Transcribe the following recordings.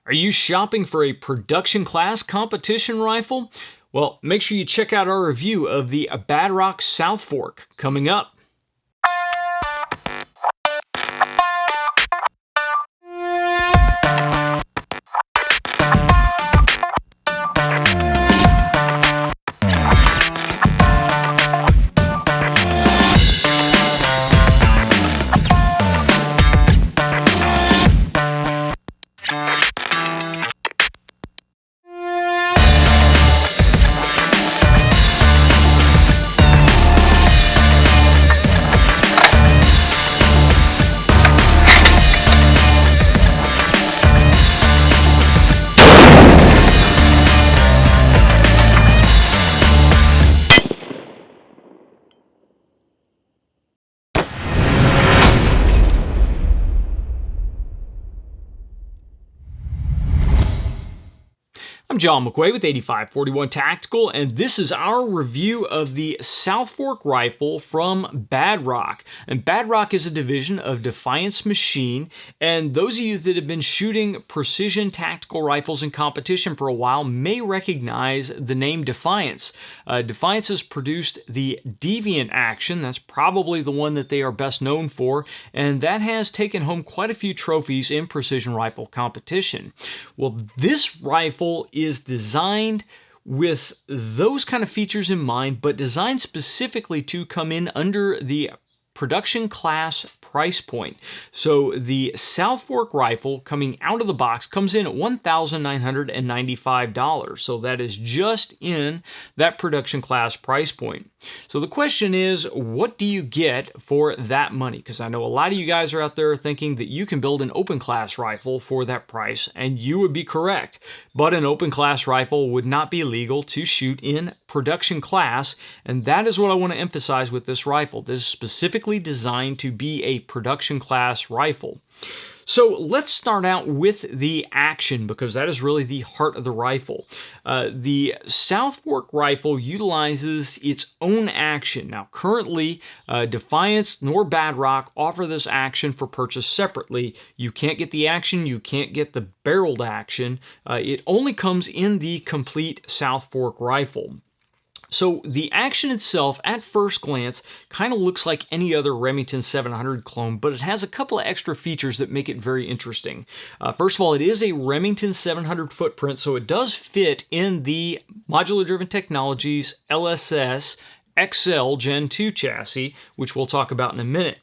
Are you shopping for a production class competition rifle? Well, make sure you check out our review of the Badrock South Fork coming up. I'm John McQuay with 8541 Tactical, and this is our review of the South Fork rifle from Badrock. And Badrock is a division of Defiance Machine, and those of you that have been shooting precision tactical rifles in competition for a while may recognize the name Defiance. Defiance has produced the Deviant action. That's probably the one that they are best known for, and that has taken home quite a few trophies in precision rifle competition. Well, this rifle is designed with those kind of features in mind, but designed specifically to come in under the production class price point. So the South Fork rifle coming out of the box comes in at $1,995. So that is just in that production class price point. So the question is, what do you get for that money? Because I know a lot of you guys are out there thinking that you can build an open class rifle for that price, and you would be correct. But an open class rifle would not be legal to shoot in production class, and that is what I want to emphasize with this rifle. This is specifically designed to be a production class rifle. So let's start out with the action, because that is really the heart of the rifle. The South Fork rifle utilizes its own action. Now currently, Defiance nor Badrock offer this action for purchase separately. You can't get the action, you can't get the barreled action. It only comes in the complete South Fork rifle. So the action itself, at first glance, kind of looks like any other Remington 700 clone, but it has a couple of extra features that make it very interesting. First of all, it is a Remington 700 footprint, so it does fit in the Modular Driven Technologies LSS XL Gen 2 chassis, which we'll talk about in a minute.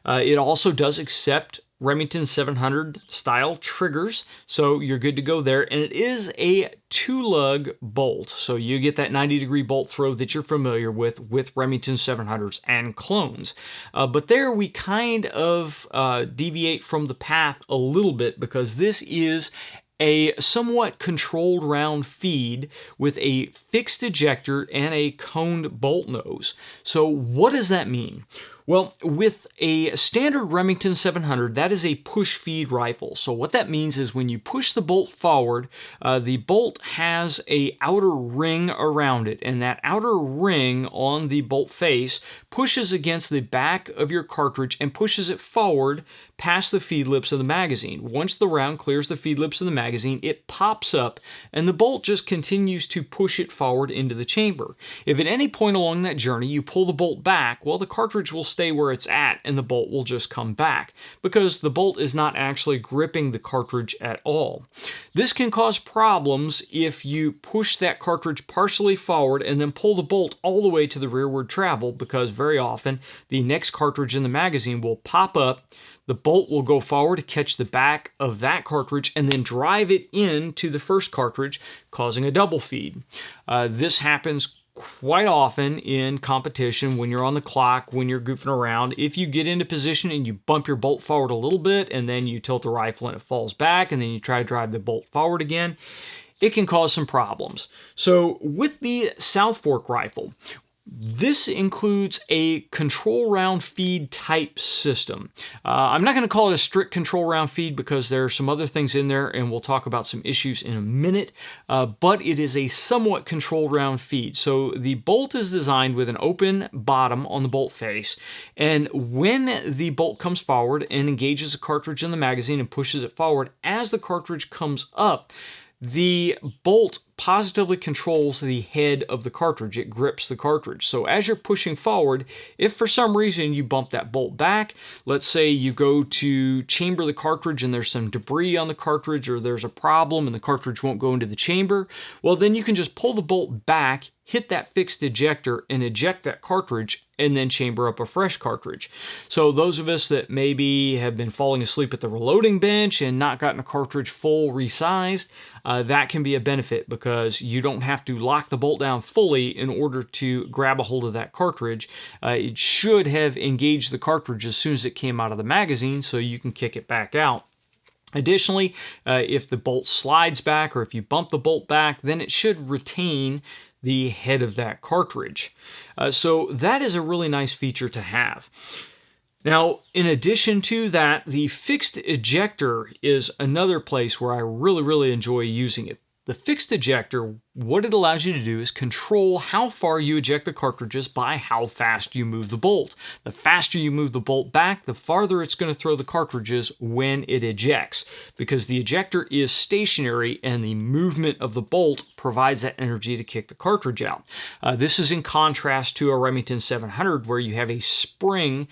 It also does accept Remington 700 style triggers, so you're good to go there. And it is a 2-lug bolt, so you get that 90-degree bolt throw that you're familiar with Remington 700s and clones. But there we kind of deviate from the path a little bit, because this is a somewhat controlled round feed with a fixed ejector and a coned bolt nose. So what does that mean? Well, with a standard Remington 700, that is a push feed rifle. So what that means is when you push the bolt forward, the bolt has a outer ring around it, and that outer ring on the bolt face pushes against the back of your cartridge and pushes it forward past the feed lips of the magazine. Once the round clears the feed lips of the magazine, it pops up, and the bolt just continues to push it forward into the chamber. If at any point along that journey you pull the bolt back, well, the cartridge will stay where it's at and the bolt will just come back, because the bolt is not actually gripping the cartridge at all. This can cause problems if you push that cartridge partially forward and then pull the bolt all the way to the rearward travel, because very often the next cartridge in the magazine will pop up, the bolt will go forward to catch the back of that cartridge and then drive it into the first cartridge, causing a double feed. This happens quite often in competition when you're on the clock, when you're goofing around. If you get into position and you bump your bolt forward a little bit, and then you tilt the rifle and it falls back, and then you try to drive the bolt forward again, it can cause some problems. So with the South Fork rifle, This includes a control round feed type system. I'm not going to call it a strict control round feed because there are some other things in there, and we'll talk about some issues in a minute, but it is a somewhat control round feed. So the bolt is designed with an open bottom on the bolt face, and when the bolt comes forward and engages the cartridge in the magazine and pushes it forward, as the cartridge comes up, the bolt positively controls the head of the cartridge. It grips the cartridge. So as you're pushing forward, if for some reason you bump that bolt back, let's say you go to chamber the cartridge and there's some debris on the cartridge, or there's a problem and the cartridge won't go into the chamber, well, then you can just pull the bolt back, hit that fixed ejector, and eject that cartridge, and then chamber up a fresh cartridge. So those of us that maybe have been falling asleep at the reloading bench and not gotten a cartridge full resized, that can be a benefit because you don't have to lock the bolt down fully in order to grab a hold of that cartridge. It should have engaged the cartridge as soon as it came out of the magazine so you can kick it back out. Additionally, if the bolt slides back or if you bump the bolt back, then it should retain the head of that cartridge. So that is a really nice feature to have. Now, in addition to that, the fixed ejector is another place where I really enjoy using it. The fixed ejector, what it allows you to do is control how far you eject the cartridges by how fast you move the bolt. The faster you move the bolt back, the farther it's going to throw the cartridges when it ejects, because the ejector is stationary and the movement of the bolt provides that energy to kick the cartridge out. This is in contrast to a Remington 700 where you have a spring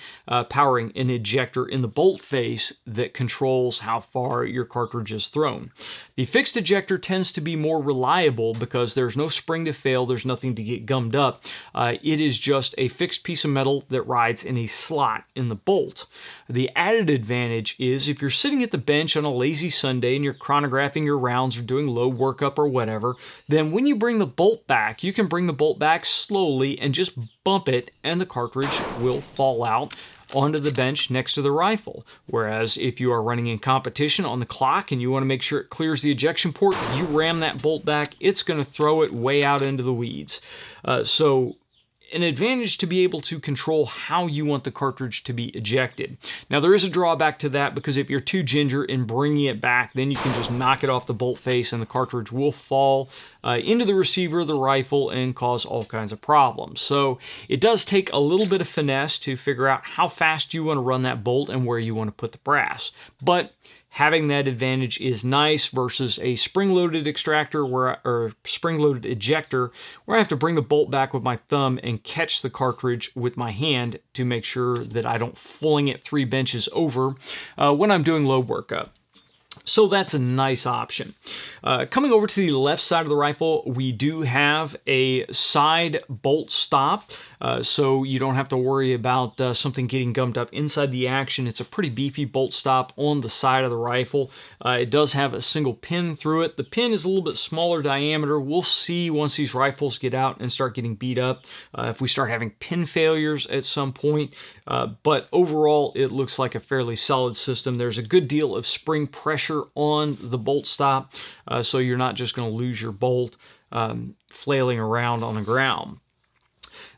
powering an ejector in the bolt face that controls how far your cartridge is thrown. The fixed ejector tends to be more reliable because there's no spring to fail, there's nothing to get gummed up. It is just a fixed piece of metal that rides in a slot in the bolt. The added advantage is if you're sitting at the bench on a lazy Sunday and you're chronographing your rounds or doing low workup or whatever, then when you bring the bolt back, you can bring the bolt back slowly and just bump it and the cartridge will fall out onto the bench next to the rifle. Whereas if you are running in competition on the clock and you want to make sure it clears the ejection port, you ram that bolt back, it's going to throw it way out into the weeds. So an advantage to be able to control how you want the cartridge to be ejected. Now there is a drawback to that because if you're too ginger in bringing it back, then you can just knock it off the bolt face and the cartridge will fall into the receiver of the rifle and cause all kinds of problems. So it does take a little bit of finesse to figure out how fast you want to run that bolt and where you want to put the brass. But having that advantage is nice versus a spring-loaded extractor or spring-loaded ejector where I have to bring the bolt back with my thumb and catch the cartridge with my hand to make sure that I don't fling it 3 benches over when I'm doing low workup. So that's a nice option. Coming over to the left side of the rifle, we do have a side bolt stop, so you don't have to worry about something getting gummed up inside the action. It's a pretty beefy bolt stop on the side of the rifle. It does have a single pin through it. The pin is a little bit smaller diameter. We'll see once these rifles get out and start getting beat up if we start having pin failures at some point. But overall, it looks like a fairly solid system. There's a good deal of spring pressure on the bolt stop, so you're not just going to lose your bolt flailing around on the ground.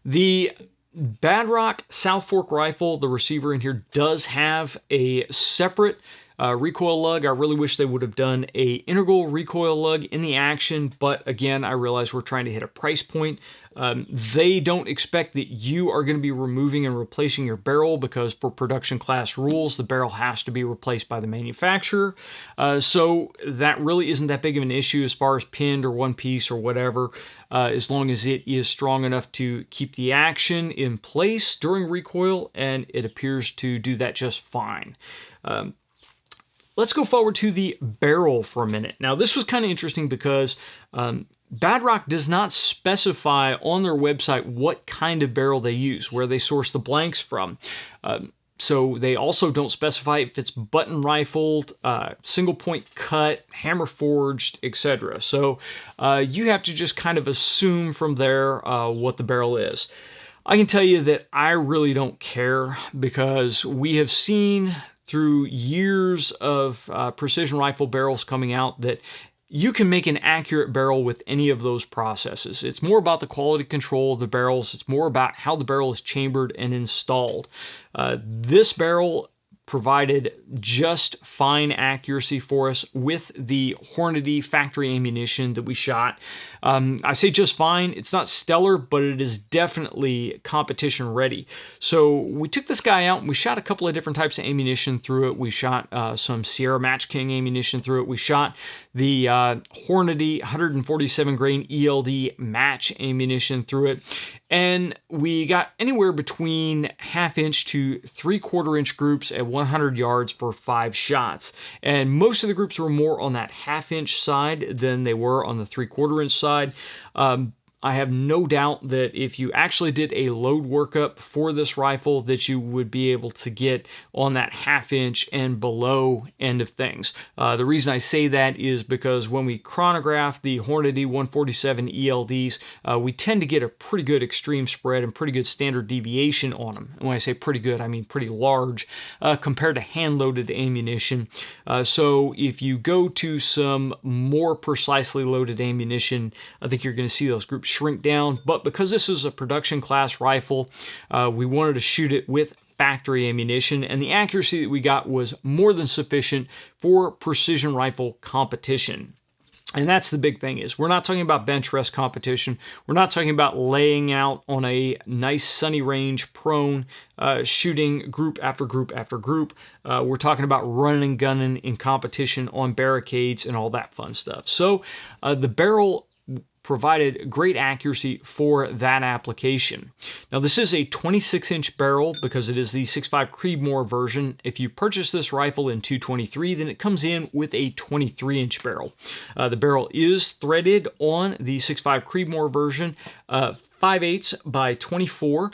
The Badrock South Fork rifle, the receiver in here, does have a separate recoil lug. I really wish they would have done a integral recoil lug in the action, but again, I realize we're trying to hit a price point. They don't expect that you are going to be removing and replacing your barrel because for production class rules, the barrel has to be replaced by the manufacturer. So that really isn't that big of an issue as far as pinned or one piece or whatever, as long as it is strong enough to keep the action in place during recoil, and it appears to do that just fine. Let's go forward to the barrel for a minute. Now, this was kind of interesting because Badrock does not specify on their website what kind of barrel they use, where they source the blanks from. So they also don't specify if it's button rifled, single point cut, hammer forged, etc. So you have to just kind of assume from there what the barrel is. I can tell you that I really don't care because we have seen through years of precision rifle barrels coming out that you can make an accurate barrel with any of those processes. It's more about the quality control of the barrels. It's more about how the barrel is chambered and installed. This barrel provided just fine accuracy for us with the Hornady factory ammunition that we shot. I say just fine. It's not stellar, but it is definitely competition ready. So we took this guy out and we shot a couple of different types of ammunition through it. We shot some Sierra Match King ammunition through it. We shot the Hornady 147 grain ELD match ammunition through it. And we got anywhere between 1/2 inch to 3/4 inch groups at 100 yards for 5 shots. And most of the groups were more on that 1/2 inch side than they were on the 3/4 inch side. I have no doubt that if you actually did a load workup for this rifle, that you would be able to get on that 1/2 inch and below end of things. The reason I say that is because when we chronograph the Hornady 147 ELDs, we tend to get a pretty good extreme spread and pretty good standard deviation on them. And when I say pretty good, I mean pretty large compared to hand-loaded ammunition. So if you go to some more precisely loaded ammunition, I think you're going to see those groups shrink down. But because this is a production class rifle, we wanted to shoot it with factory ammunition, and the accuracy that we got was more than sufficient for precision rifle competition. And that's the big thing, is we're not talking about bench rest competition. We're not talking about laying out on a nice sunny range prone, shooting group after group after group. We're talking about running and gunning in competition on barricades and all that fun stuff. So the barrel provided great accuracy for that application. Now this is a 26-inch barrel because it is the 6.5 Creedmoor version. If you purchase this rifle in 223, then it comes in with a 23-inch barrel. The barrel is threaded on the 6.5 Creedmoor version, 5/8 by 24,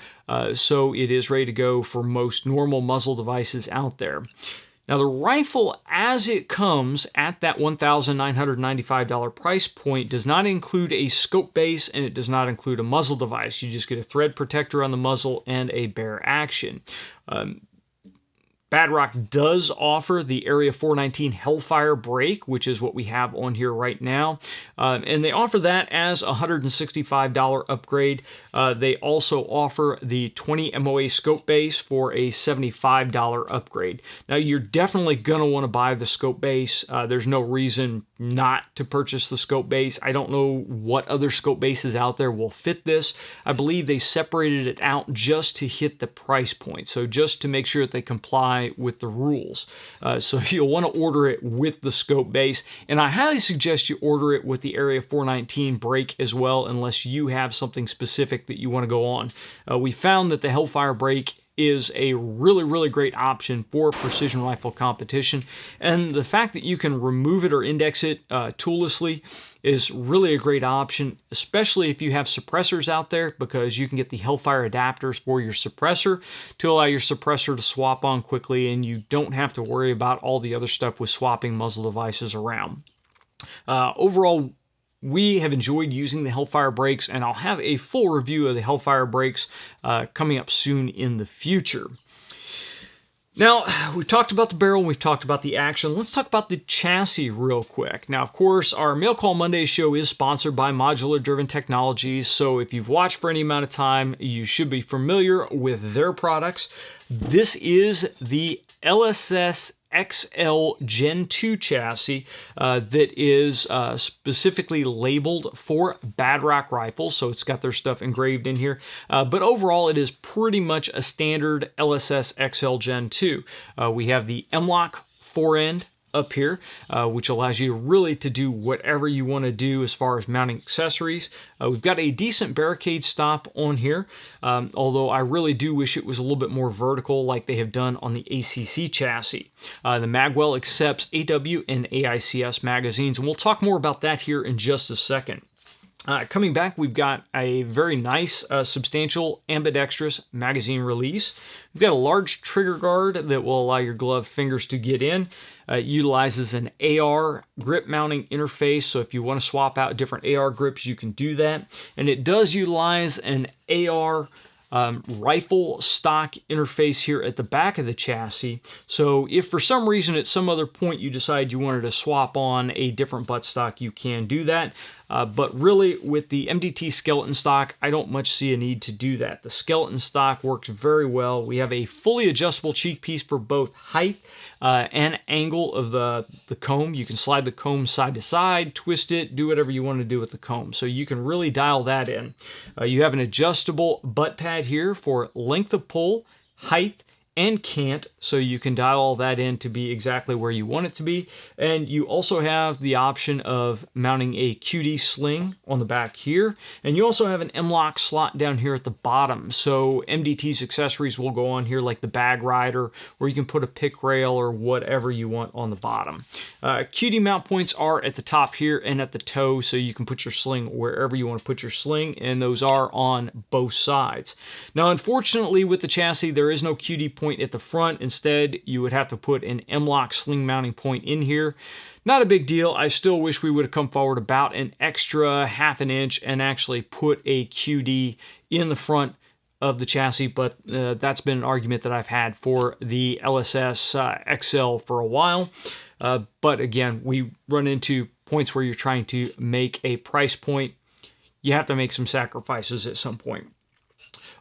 so it is ready to go for most normal muzzle devices out there. Now the rifle, as it comes at that $1,995 price point, does not include a scope base and it does not include a muzzle device. You just get a thread protector on the muzzle and a bare action. Badrock does offer the Area 419 Hellfire brake, which is what we have on here right now. And they offer that as a $165 upgrade. They also offer the 20 MOA scope base for a $75 upgrade. Now, you're definitely going to want to buy the scope base. There's no reason not to purchase the scope base. I don't know what other scope bases out there will fit this. I believe they separated it out just to hit the price point. So just to make sure that they comply with the rules. So you'll want to order it with the scope base, and I highly suggest you order it with the Area 419 brake as well, unless you have something specific that you want to go on. We found that the Hellfire brake is a really great option for precision rifle competition, and the fact that you can remove it or index it toollessly is really a great option, especially if you have suppressors out there, because you can get the Hellfire adapters for your suppressor to allow your suppressor to swap on quickly, and you don't have to worry about all the other stuff with swapping muzzle devices around. Overall, we have enjoyed using the Hellfire brakes, and I'll have a full review of the Hellfire brakes coming up soon in the future. Now, we've talked about the barrel, we've talked about the action. Let's talk about the chassis real quick. Now, of course, our Mail Call Monday show is sponsored by Modular Driven Technologies, so if you've watched for any amount of time, you should be familiar with their products. This is the LSS XL Gen 2 chassis that is specifically labeled for Badrock Rifles, so it's got their stuff engraved in here. But overall, it is pretty much a standard LSS XL Gen 2. We have the M-LOK forend up here, which allows you really to do whatever you want to do as far as mounting accessories. We've got a decent barricade stop on here, although I really do wish it was a little bit more vertical like they have done on the ACC chassis. The magwell accepts AW and AICS magazines, and we'll talk more about that here in just a second. Coming back, we've got a very nice, substantial ambidextrous magazine release. We've got a large trigger guard that will allow your gloved fingers to get in. It utilizes an AR grip mounting interface, so if you want to swap out different AR grips, you can do that. And it does utilize an AR rifle stock interface here at the back of the chassis. So if for some reason at some other point you decide you wanted to swap on a different buttstock, you can do that. But really, with the MDT skeleton stock, I don't much see a need to do that. The skeleton stock works very well. We have a fully adjustable cheek piece for both height and angle of the comb. You can slide the comb side to side, twist it, do whatever you want to do with the comb. So you can really dial that in. You have an adjustable butt pad here for length of pull, height, and cant, so you can dial all that in to be exactly where you want it to be. And you also have the option of mounting a QD sling on the back here, and you also have an M-LOK slot down here at the bottom. So MDT's accessories will go on here, like the bag rider, where you can put a pick rail or whatever you want on the bottom. QD mount points are at the top here and at the toe, so you can put your sling wherever you want to put your sling, and those are on both sides. Now, unfortunately, with the chassis, there is no QD point at the front. Instead, you would have to put an M-LOK sling mounting point in here. Not a big deal. I still wish we would have come forward about an extra ½ an inch and actually put a QD in the front of the chassis, but that's been an argument that I've had for the LSS XL for a while. But again, we run into points where you're trying to make a price point. You have to make some sacrifices at some point.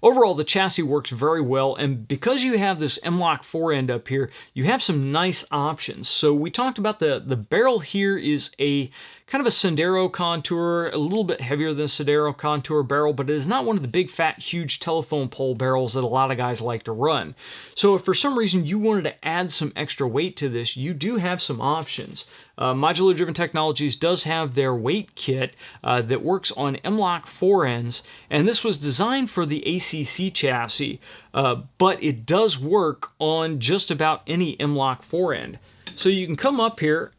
Overall, the chassis works very well, and because you have this M-LOK forend up here, you have some nice options. So we talked about the barrel here is a kind of a Sendero contour, a little bit heavier than a Sendero contour barrel, but it is not one of the big, fat, huge telephone pole barrels that a lot of guys like to run. So if for some reason you wanted to add some extra weight to this, you do have some options. Modular Driven Technologies does have their weight kit that works on M-LOK forends, and this was designed for the ACC chassis, but it does work on just about any M-LOK forend. So you can come up here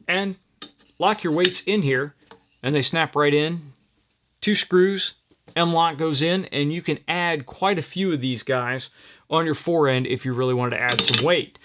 and lock your weights in here, and they snap right in. 2 screws, M-LOK goes in, and you can add quite a few of these guys on your forend if you really wanted to add some weight.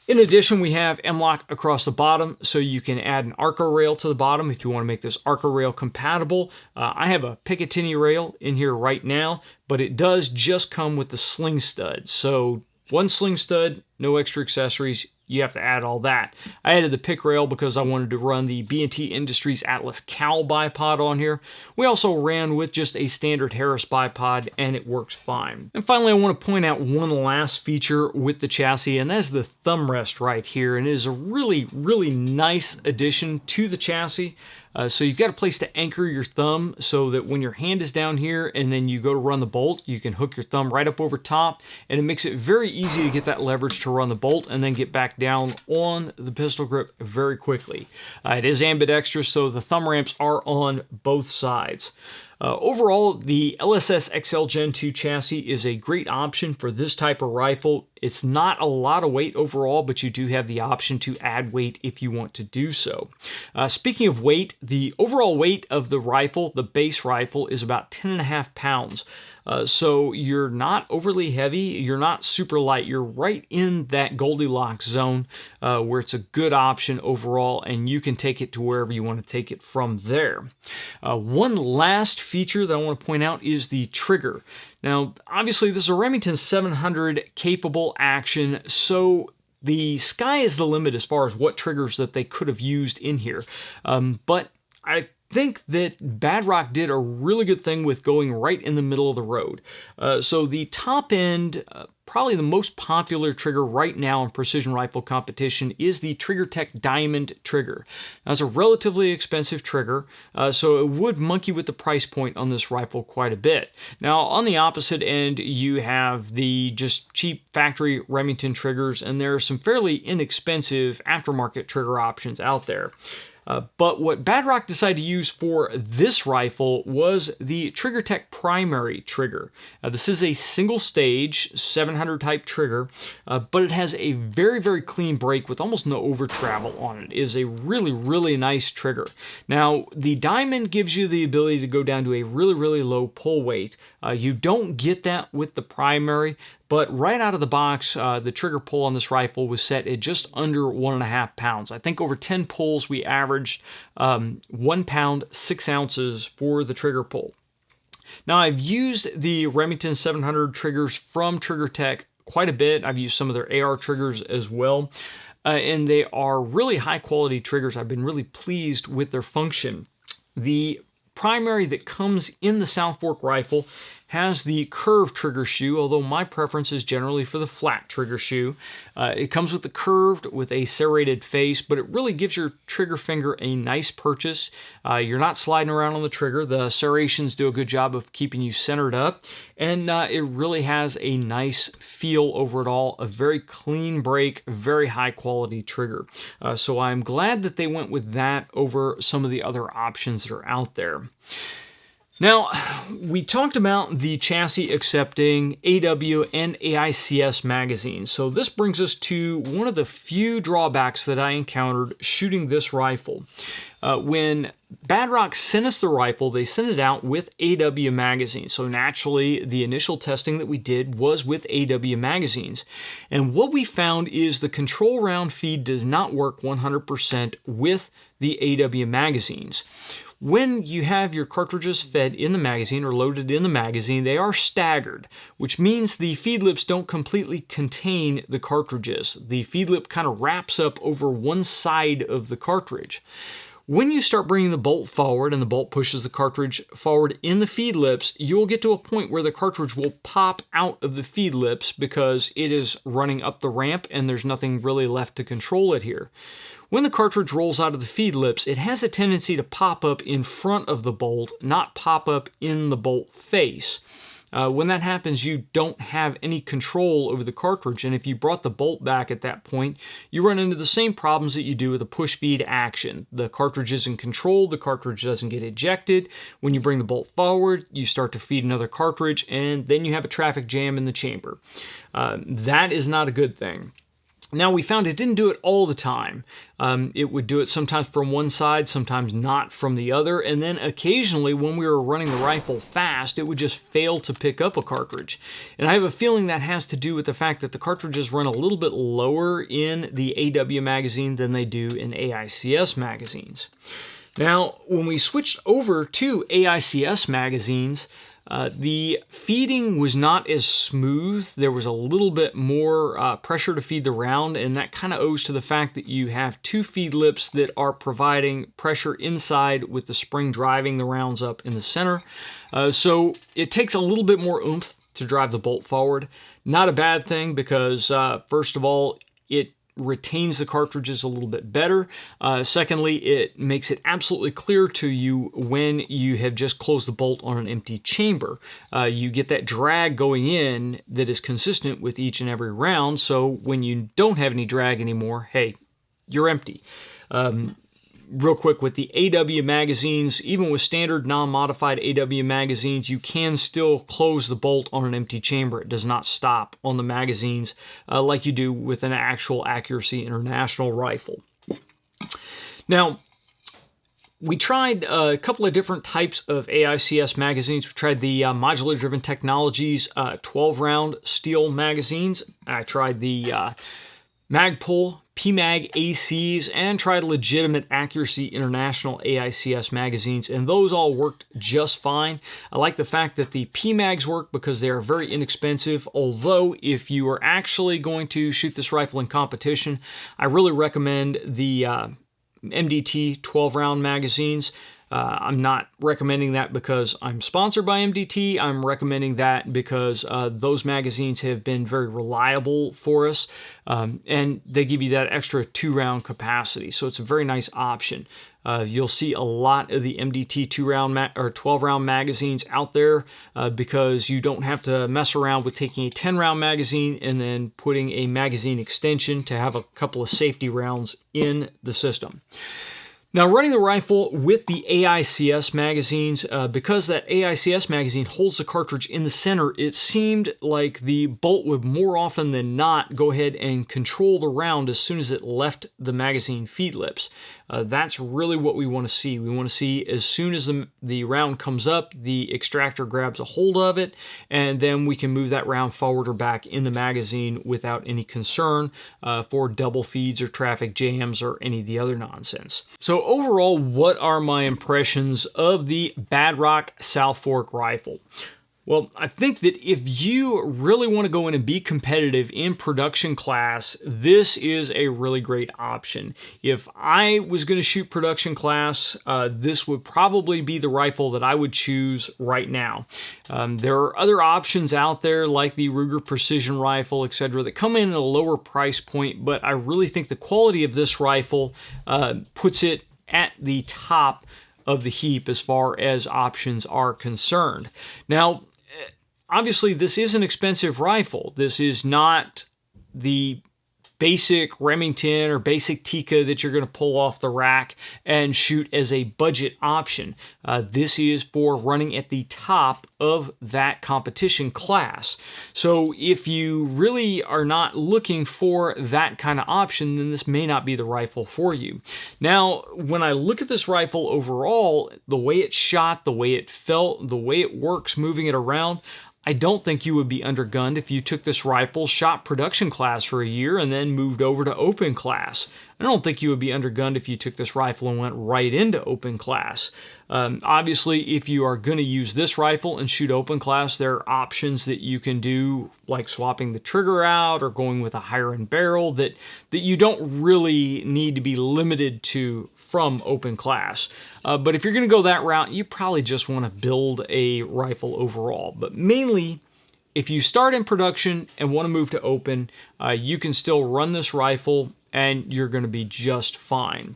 In addition, we have M-LOK across the bottom, so you can add an Arca rail to the bottom if you want to make this Arca rail compatible. I have a Picatinny rail in here right now, but it does just come with the sling stud. So 1 sling stud, no extra accessories. You have to add all that. I added the pick rail because I wanted to run the B&T Industries Atlas cowl bipod on here. We also ran with just a standard Harris bipod, and it works fine. And finally, I want to point out one last feature with the chassis, and that's the thumb rest right here. And it is a really, really nice addition to the chassis. So you've got a place to anchor your thumb so that when your hand is down here and then you go to run the bolt, you can hook your thumb right up over top, and it makes it very easy to get that leverage to run the bolt and then get back down on the pistol grip very quickly. It is ambidextrous, so the thumb ramps are on both sides. Overall, the LSS XL Gen 2 chassis is a great option for this type of rifle. It's not a lot of weight overall, but you do have the option to add weight if you want to do so. Speaking of weight, the overall weight of the rifle, the base rifle, is about 10.5 pounds. So you're not overly heavy, you're not super light, you're right in that Goldilocks zone where it's a good option overall, and you can take it to wherever you want to take it from there. One last feature that I want to point out is the trigger. Now, obviously this is a Remington 700 capable action, so the sky is the limit as far as what triggers that they could have used in here. But I think that Badrock did a really good thing with going right in the middle of the road. So the top end, probably the most popular trigger right now in precision rifle competition is the TriggerTech Diamond trigger. Now, it's a relatively expensive trigger, so it would monkey with the price point on this rifle quite a bit. Now, on the opposite end, you have the just cheap factory Remington triggers, and there are some fairly inexpensive aftermarket trigger options out there. But what Badrock decided to use for this rifle was the TriggerTech primary trigger. This is a single stage 700 type trigger, but it has a very, very clean break with almost no over travel on it. It is a really, really nice trigger. Now, the Diamond gives you the ability to go down to a really, really low pull weight. You don't get that with the primary, but right out of the box, the trigger pull on this rifle was set at just under 1.5 pounds. I think over 10 pulls, we averaged 1 pound, 6 ounces for the trigger pull. Now, I've used the Remington 700 triggers from Trigger Tech quite a bit. I've used some of their AR triggers as well, and they are really high quality triggers. I've been really pleased with their function. The primary that comes in the South Fork rifle has the curved trigger shoe, although my preference is generally for the flat trigger shoe. It comes with the curved with a serrated face, but it really gives your trigger finger a nice purchase. You're not sliding around on the trigger. The serrations do a good job of keeping you centered up, and it really has a nice feel over it all. A very clean break, very high quality trigger. So I'm glad that they went with that over some of the other options that are out there. Now, we talked about the chassis accepting AW and AICS magazines. So this brings us to one of the few drawbacks that I encountered shooting this rifle. When Badrock sent us the rifle, they sent it out with AW magazines. So naturally, the initial testing that we did was with AW magazines. And what we found is the control round feed does not work 100% with the AW magazines. When you have your cartridges fed in the magazine or loaded in the magazine, they are staggered, which means the feed lips don't completely contain the cartridges. The feed lip kind of wraps up over one side of the cartridge. When you start bringing the bolt forward and the bolt pushes the cartridge forward in the feed lips, you'll get to a point where the cartridge will pop out of the feed lips because it is running up the ramp and there's nothing really left to control it here. When the cartridge rolls out of the feed lips, it has a tendency to pop up in front of the bolt, not pop up in the bolt face. When that happens, you don't have any control over the cartridge, and if you brought the bolt back at that point, you run into the same problems that you do with a push feed action. The cartridge isn't controlled, the cartridge doesn't get ejected. When you bring the bolt forward, you start to feed another cartridge, and then you have a traffic jam in the chamber. That is not a good thing. Now, we found it didn't do it all the time. It would do it sometimes from one side, sometimes not from the other, and then occasionally when we were running the rifle fast, it would just fail to pick up a cartridge. And I have a feeling that has to do with the fact that the cartridges run a little bit lower in the AW magazine than they do in AICS magazines. Now, when we switched over to AICS magazines, the feeding was not as smooth. There was a little bit more pressure to feed the round, and that kind of owes to the fact that you have two feed lips that are providing pressure inside with the spring driving the rounds up in the center. So it takes a little bit more oomph to drive the bolt forward. Not a bad thing because, first of all, it retains the cartridges a little bit better. Secondly, it makes it absolutely clear to you when you have just closed the bolt on an empty chamber. You get that drag going in that is consistent with each and every round, so when you don't have any drag anymore, hey, you're empty. Real quick, with the AW magazines, even with standard non-modified AW magazines, you can still close the bolt on an empty chamber. It does not stop on the magazines like you do with an actual Accuracy International rifle. Now, we tried a couple of different types of AICS magazines. We tried the Modular Driven Technologies 12-round steel magazines. I tried the Magpul PMag ACs, and tried legitimate Accuracy International AICS magazines, and those all worked just fine. I like the fact that the PMags work because they are very inexpensive, although if you are actually going to shoot this rifle in competition, I really recommend the MDT 12-round magazines. I'm not recommending that because I'm sponsored by MDT. I'm recommending that because those magazines have been very reliable for us, and they give you that extra 2-round capacity. So it's a very nice option. You'll see a lot of the MDT 2-round or 12-round magazines out there because you don't have to mess around with taking a 10-round magazine and then putting a magazine extension to have a couple of safety rounds in the system. Now, running the rifle with the AICS magazines, because that AICS magazine holds the cartridge in the center, it seemed like the bolt would more often than not go ahead and control the round as soon as it left the magazine feed lips. That's really what we want to see. We want to see as soon as the round comes up, the extractor grabs a hold of it, and then we can move that round forward or back in the magazine without any concern for double feeds or traffic jams or any of the other nonsense. So overall, what are my impressions of the Badrock South Fork rifle? Well, I think that if you really want to go in and be competitive in production class, this is a really great option. If I was going to shoot production class, this would probably be the rifle that I would choose right now. There are other options out there like the Ruger Precision Rifle, etc., that come in at a lower price point, but I really think the quality of this rifle puts it at the top of the heap as far as options are concerned. Now, obviously, this is an expensive rifle. This is not the basic Remington or basic Tikka that you're going to pull off the rack and shoot as a budget option. This is for running at the top of that competition class. So if you really are not looking for that kind of option, then this may not be the rifle for you. Now, when I look at this rifle overall, the way it shot, the way it felt, the way it works moving it around, I don't think you would be undergunned if you took this rifle, shot production class for a year, and then moved over to open class. I don't think you would be undergunned if you took this rifle and went right into open class. Obviously, if you are going to use this rifle and shoot open class, there are options that you can do, like swapping the trigger out or going with a higher end barrel that you don't really need to be limited to from open class. But if you're going to go that route, you probably just want to build a rifle overall. But mainly, if you start in production and want to move to open, you can still run this rifle and you're going to be just fine.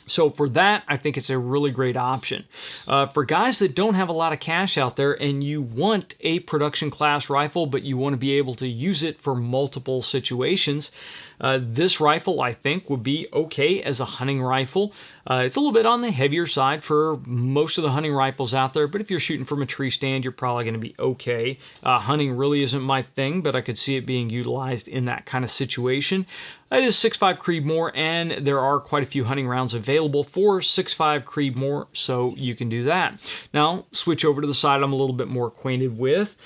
So for that, I think it's a really great option. For guys that don't have a lot of cash out there and you want a production class rifle, but you want to be able to use it for multiple situations, this rifle, I think, would be okay as a hunting rifle. It's a little bit on the heavier side for most of the hunting rifles out there, but if you're shooting from a tree stand, you're probably going to be okay. Hunting really isn't my thing, but I could see it being utilized in that kind of situation. It is 6.5 Creedmoor, and there are quite a few hunting rounds available for 6.5 Creedmoor, so you can do that. Now, switch over to the side I'm a little bit more acquainted with.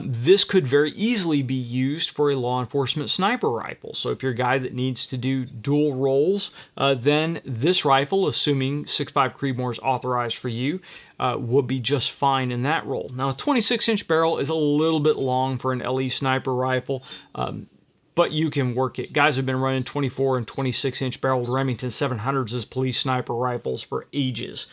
This could very easily be used for a law enforcement sniper rifle. So if you're a guy that needs to do dual roles, then this rifle, assuming 6.5 Creedmoor is authorized for you, would be just fine in that role. Now, a 26-inch barrel is a little bit long for an LE sniper rifle, but you can work it. Guys have been running 24 and 26-inch barreled Remington 700s as police sniper rifles for ages.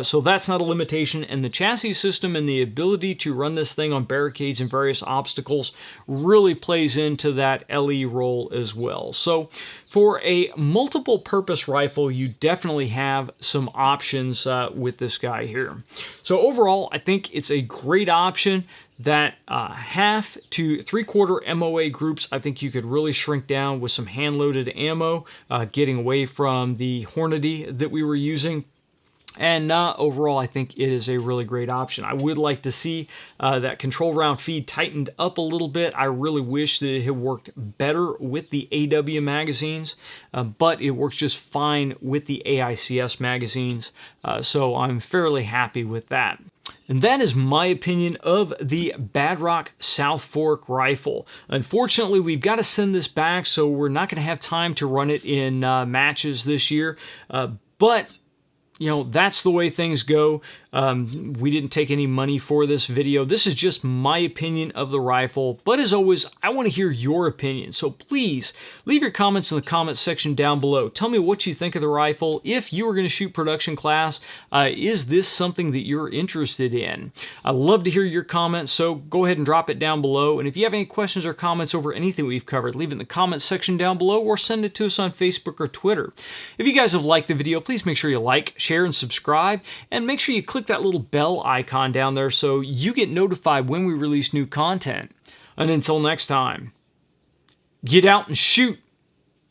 So that's not a limitation, and the chassis system and the ability to run this thing on barricades and various obstacles really plays into that LE role as well. So for a multiple purpose rifle, you definitely have some options with this guy here. So overall, I think it's a great option. That half to 3/4 MOA groups, I think you could really shrink down with some hand-loaded ammo, getting away from the Hornady that we were using. And overall, I think it is a really great option. I would like to see that control round feed tightened up a little bit. I really wish that it had worked better with the AW magazines, but it works just fine with the AICS magazines, so I'm fairly happy with that. And that is my opinion of the Badrock South Fork rifle. Unfortunately, we've got to send this back, so we're not going to have time to run it in matches this year, but you know, that's the way things go. We didn't take any money for this video. This is just my opinion of the rifle. But as always, I want to hear your opinion. So please leave your comments in the comments section down below. Tell me what you think of the rifle. If you were going to shoot production class, is this something that you're interested in? I love to hear your comments, so go ahead and drop it down below. And if you have any questions or comments over anything we've covered, leave it in the comments section down below or send it to us on Facebook or Twitter. If you guys have liked the video, please make sure you like, share, and subscribe. And make sure you click that little bell icon down there so you get notified when we release new content. And until next time, get out and shoot.